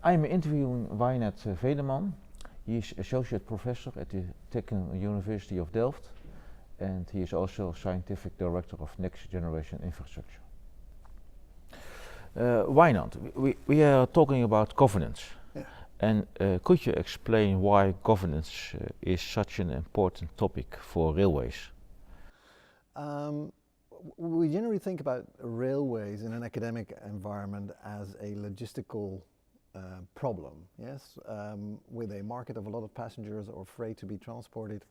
I'm interviewing Wijnand Vedeman. He is associate professor at the Technical University of Delft, and he is also scientific director of Next Generation Infrastructure. Wijnand, we are talking about governance. Yeah. And could you explain why governance is such an important topic for railways? We generally think about railways in an academic environment as a logistical problem, yes, with a market of a lot of passengers or freight to be transported,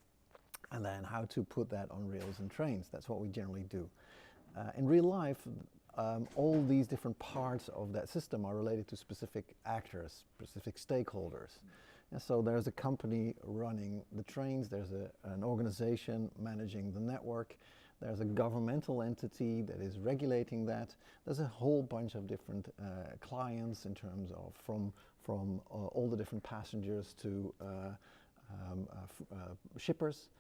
and then how to put that on rails and trains. That's what we generally do. In real life, all these different parts of that system are related to specific actors, specific stakeholders. And so there's a company running the trains, there's an organization managing the network, there's a governmental entity that is regulating that. There's a whole bunch of different clients in terms of from all the different passengers to shippers.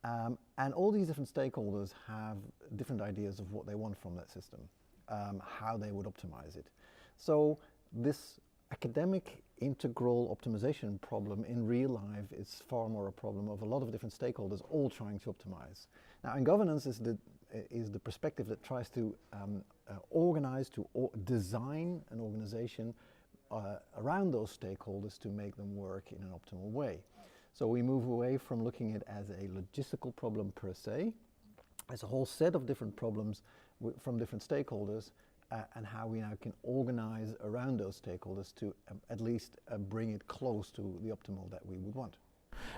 And all these different stakeholders have different ideas of what they want from that system, how they would optimize it. So this academic integral optimization problem in real life is far more a problem of a lot of different stakeholders all trying to optimize. Now, in governance is the perspective that tries to organize, design an organization around those stakeholders to make them work in an optimal way. So we move away from looking at it as a logistical problem per se, as a whole set of different problems from different stakeholders, and how we now can organize around those stakeholders to at least bring it close to the optimal that we would want.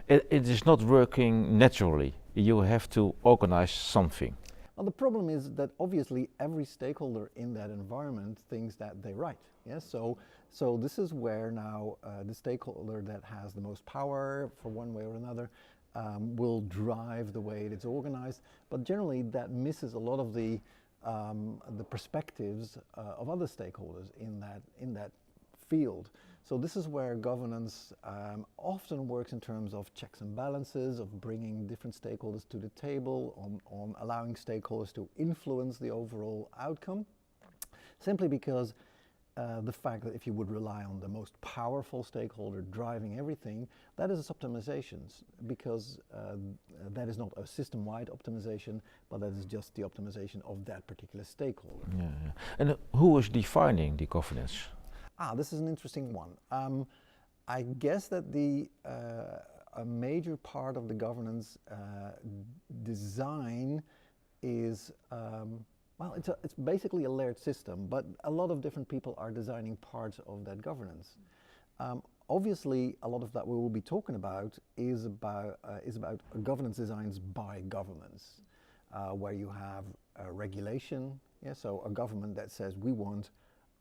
It is not working naturally. You have to organize something. Well, the problem is that obviously every stakeholder in that environment thinks that they're right. Yes, so this is where now the stakeholder that has the most power for one way or another will drive the way it is organized. But generally that misses a lot of the perspectives of other stakeholders in that field. So this is where governance often works in terms of checks and balances, of bringing different stakeholders to the table, on allowing stakeholders to influence the overall outcome, simply because the fact that if you would rely on the most powerful stakeholder driving everything, that is optimizations, because that is not a system-wide optimization, but that is just the optimization of that particular stakeholder. Yeah, yeah. And who is defining the governance? This is an interesting one. I guess that a major part of the governance design is well, it's basically a layered system, but a lot of different people are designing parts of that governance. Obviously, a lot of that we will be talking about is about governance designs by governments, where you have regulation. Yeah, so a government that says we want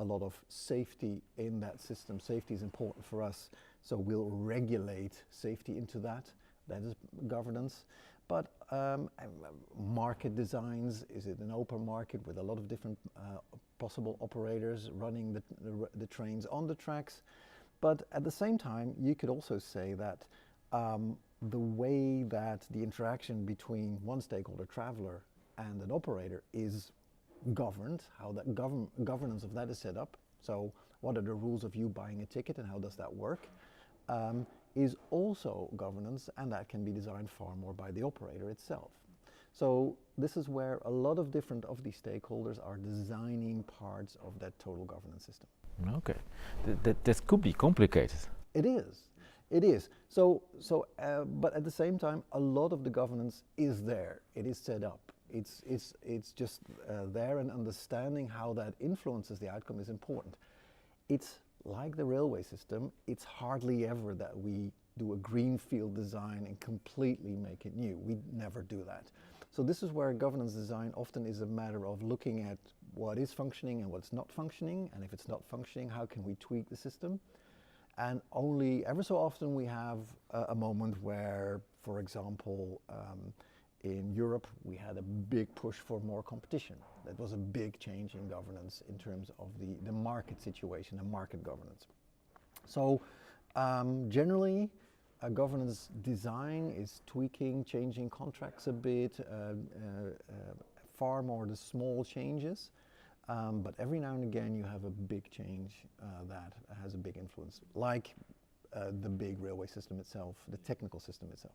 a lot of safety in that system. Safety is important for us, so we'll regulate safety into that. That is governance. But market designs, is it an open market with a lot of different possible operators running the trains on the tracks? But at the same time, you could also say that the way that the interaction between one stakeholder, traveler, and an operator is governed, how that governance of that is set up. So what are the rules of you buying a ticket and how does that work? Is also governance, and that can be designed far more by the operator itself. So this is where a lot of different of these stakeholders are designing parts of that total governance system. Okay, that could be complicated. It is. So, but at the same time, a lot of the governance is there. It is set up. It's just there, and understanding how that influences the outcome is important. It's like the railway system, it's hardly ever that we do a greenfield design and completely make it new. We never do that. So this is where governance design often is a matter of looking at what is functioning and what's not functioning, and if it's not functioning, how can we tweak the system? And only ever so often we have a moment where, for example, in Europe, we had a big push for more competition. That was a big change in governance in terms of the market situation and market governance. So generally, a governance design is tweaking, changing contracts a bit, far more the small changes. but every now and again you have a big change that has a big influence, like the big railway system itself, the technical system itself.